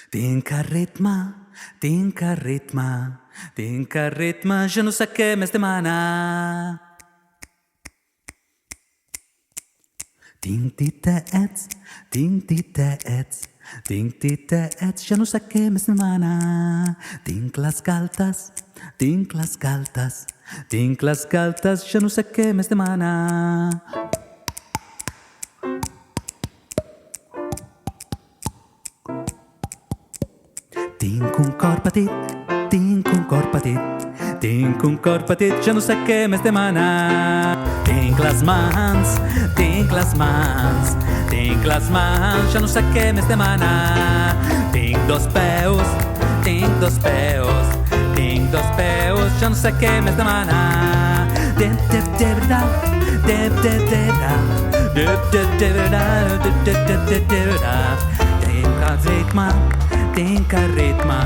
Tinc a ritme, tinc a ritme, tinc a ritme, jo no sé què més demana. Tinc titets, tinc titets, tinc titets, jo no sé què més demana. Tinc les galtes, tinc les galtes, tinc les galtes, jo no sé què més demana. Tinc un cor petit, tinc un cor petit, tinc un cor petit, jo no sé què més demana. Tinc les mans, tinc les mans, tinc les mans, jo no sé què més demana. Tinc dos peus, tinc dos peus, tinc dos peus, jo no sé què més demana. Tinc el ritme, tinc el ritme,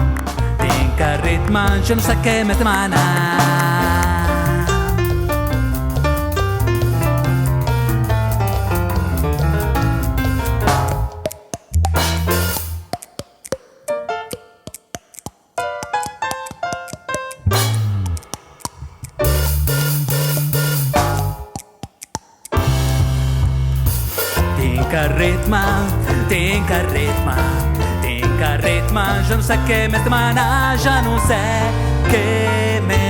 tinc el ritme, jo no sé què més demana. Tinc el ritme, tinc el ritme, tinc el ritme, jo no sé què més demana, jo no sé què més